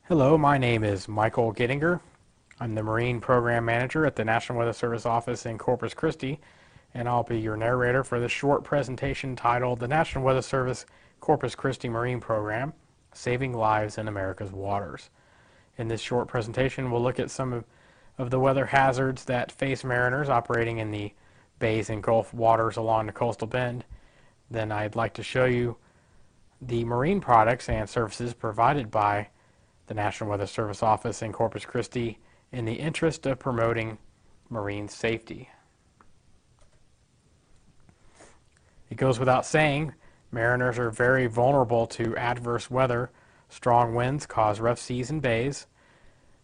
Hello, my name is Michael Gittinger. I'm the Marine Program Manager at the National Weather Service office in Corpus Christi, and I'll be your narrator for this short presentation titled The National Weather Service Corpus Christi Marine Program, Saving Lives in America's Waters. In this short presentation, we'll look at some of the weather hazards that face mariners operating in the bays and Gulf waters along the coastal bend. Then I'd like to show you the marine products and services provided by the National Weather Service office in Corpus Christi in the interest of promoting marine safety. It goes without saying, mariners are very vulnerable to adverse weather. Strong winds cause rough seas and bays,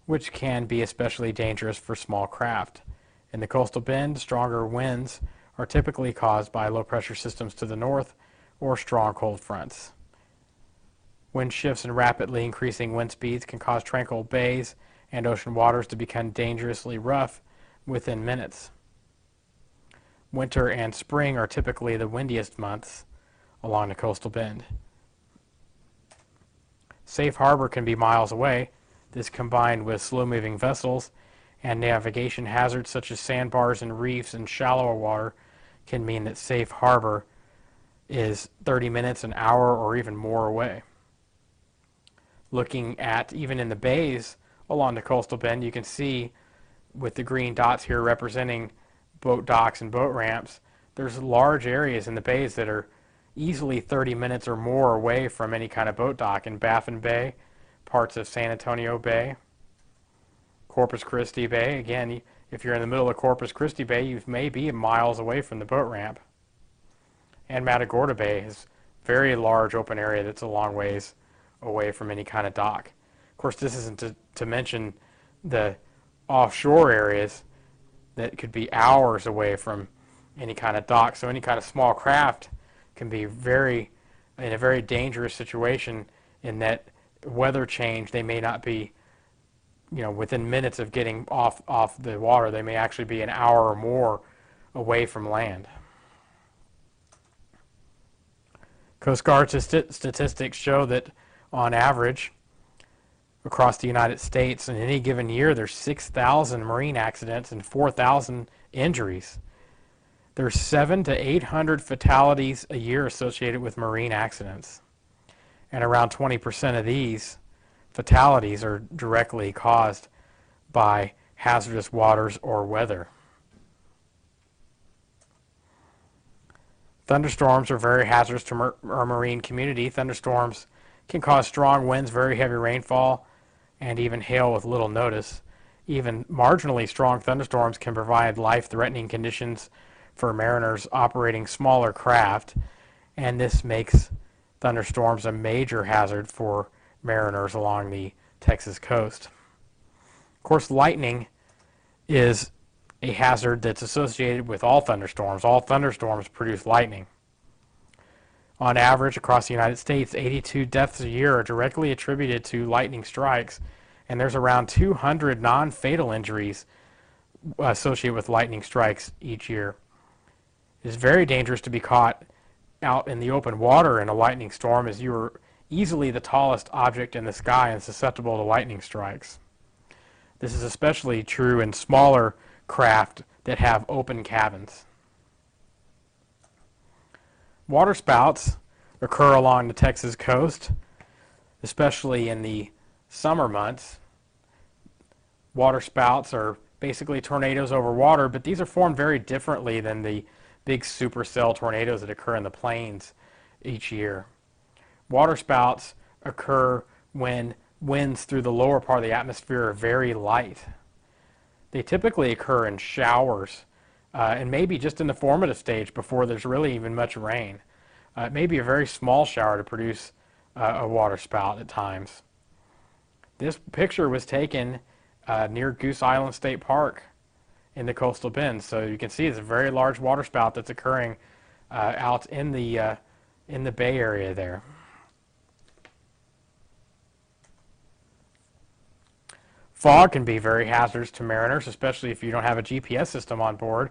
which can be especially dangerous for small craft. In the coastal bend, stronger winds are typically caused by low pressure systems to the north or strong cold fronts. Wind shifts and rapidly increasing wind speeds can cause tranquil bays and ocean waters to become dangerously rough within minutes. Winter and spring are typically the windiest months along the coastal bend. Safe harbor can be miles away. This, combined with slow-moving vessels and navigation hazards such as sandbars and reefs in shallower water, can mean that safe harbor is 30 minutes, an hour, or even more away. Looking at even in the bays along the coastal bend, you can see with the green dots here representing boat docks and boat ramps, there's large areas in the bays that are easily 30 minutes or more away from any kind of boat dock. In Baffin Bay, parts of San Antonio Bay, Corpus Christi Bay. Again, if you're in the middle of Corpus Christi Bay, you may be miles away from the boat ramp. And Matagorda Bay is a very large open area that's a long ways away from any kind of dock. Of course, this isn't to mention the offshore areas that could be hours away from any kind of dock. So any kind of small craft can be in a very dangerous situation in that weather change. They may not be, within minutes of getting off the water. They may actually be an hour or more away from land. Coast Guard statistics show that on average, across the United States, in any given year, there's 6,000 marine accidents and 4,000 injuries. There's 700 to 800 fatalities a year associated with marine accidents. And around 20% of these fatalities are directly caused by hazardous waters or weather. Thunderstorms are very hazardous to our marine community. Thunderstorms can cause strong winds, very heavy rainfall, and even hail with little notice. Even marginally strong thunderstorms can provide life-threatening conditions for mariners operating smaller craft, and this makes thunderstorms a major hazard for mariners along the Texas coast. Of course, lightning is a hazard that's associated with all thunderstorms. All thunderstorms produce lightning. On average, across the United States, 82 deaths a year are directly attributed to lightning strikes, and there's around 200 non-fatal injuries associated with lightning strikes each year. It is very dangerous to be caught out in the open water in a lightning storm, as you are easily the tallest object in the sky and susceptible to lightning strikes. This is especially true in smaller craft that have open cabins. Waterspouts occur along the Texas coast, especially in the summer months. Waterspouts are basically tornadoes over water, but these are formed very differently than the big supercell tornadoes that occur in the plains each year. Waterspouts occur when winds through the lower part of the atmosphere are very light. They typically occur in showers and maybe just in the formative stage before there's really even much rain. It may be a very small shower to produce a waterspout at times. This picture was taken near Goose Island State Park in the coastal bend, so you can see it's a very large waterspout that's occurring out in the Bay Area there. Fog can be very hazardous to mariners, especially if you don't have a GPS system on board.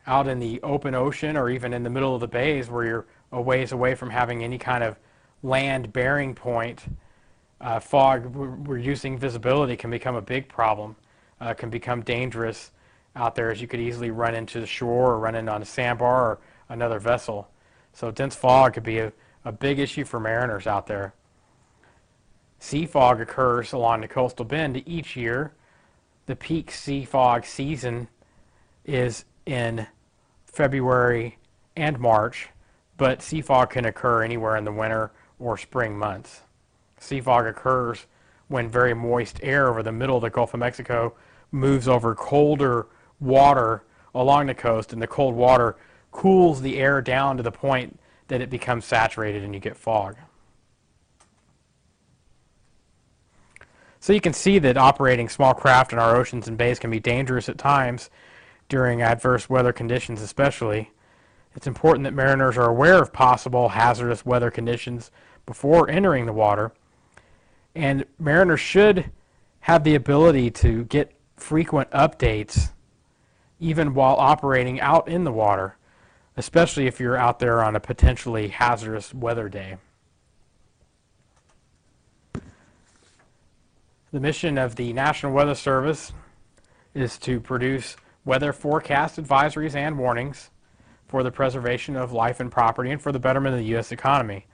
Out in the open ocean or even in the middle of the bays where you're a ways away from having any kind of land bearing point, Fog, reducing visibility can become a big problem, can become dangerous out there, as you could easily run into the shore or run into on a sandbar or another vessel. So dense fog could be a big issue for mariners out there. Sea fog occurs along the coastal bend each year. The peak sea fog season is in February and March, but sea fog can occur anywhere in the winter or spring months. Sea fog occurs when very moist air over the middle of the Gulf of Mexico moves over colder water along the coast, and the cold water cools the air down to the point that it becomes saturated and you get fog. So you can see that operating small craft in our oceans and bays can be dangerous at times during adverse weather conditions especially. It's important that mariners are aware of possible hazardous weather conditions before entering the water. And mariners should have the ability to get frequent updates even while operating out in the water, especially if you're out there on a potentially hazardous weather day. The mission of the National Weather Service is to produce weather forecast advisories and warnings for the preservation of life and property and for the betterment of the U.S. economy.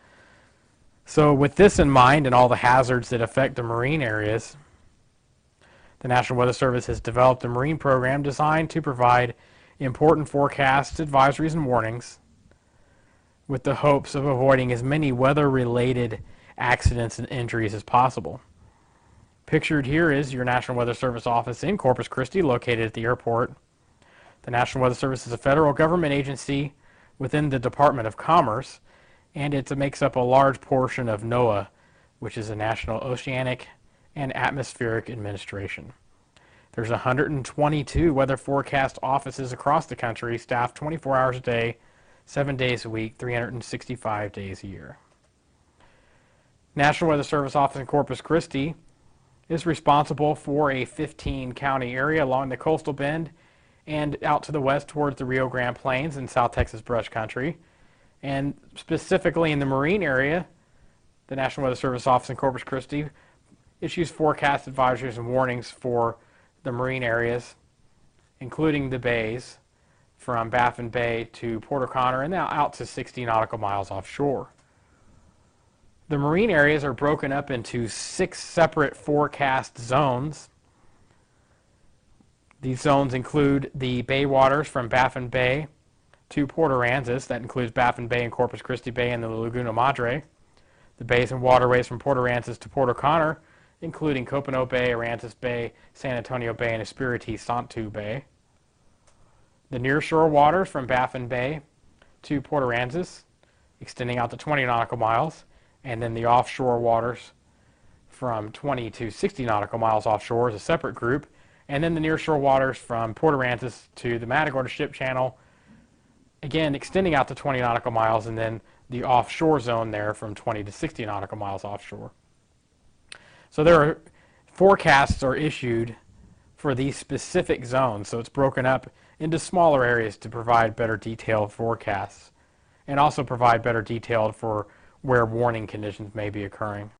So with this in mind and all the hazards that affect the marine areas, the National Weather Service has developed a marine program designed to provide important forecasts, advisories, and warnings with the hopes of avoiding as many weather-related accidents and injuries as possible. Pictured here is your National Weather Service office in Corpus Christi, located at the airport. The National Weather Service is a federal government agency within the Department of Commerce, and it makes up a large portion of NOAA, which is the National Oceanic and Atmospheric Administration. There's 122 weather forecast offices across the country, staffed 24 hours a day, 7 days a week, 365 days a year. National Weather Service office in Corpus Christi is responsible for a 15-county area along the coastal bend and out to the west towards the Rio Grande Plains and South Texas brush country. And specifically in the marine area, the National Weather Service office in Corpus Christi issues forecast advisories and warnings for the marine areas, including the bays from Baffin Bay to Port O'Connor and now out to 60 nautical miles offshore. The marine areas are broken up into 6 separate forecast zones. These zones include the bay waters from Baffin Bay to Port Aransas. That includes Baffin Bay and Corpus Christi Bay and the Laguna Madre. The bays and waterways from Port Aransas to Port O'Connor, including Copano Bay, Aransas Bay, San Antonio Bay, and Espiritu Santo Bay. The nearshore waters from Baffin Bay to Port Aransas, extending out to 20 nautical miles, and then the offshore waters from 20 to 60 nautical miles offshore is a separate group, and then the nearshore waters from Port Aransas to the Matagorda Ship Channel, again extending out to 20 nautical miles, and then the offshore zone there from 20 to 60 nautical miles offshore. So there are forecasts are issued for these specific zones, so it's broken up into smaller areas to provide better detailed forecasts and also provide better detailed for where warning conditions may be occurring.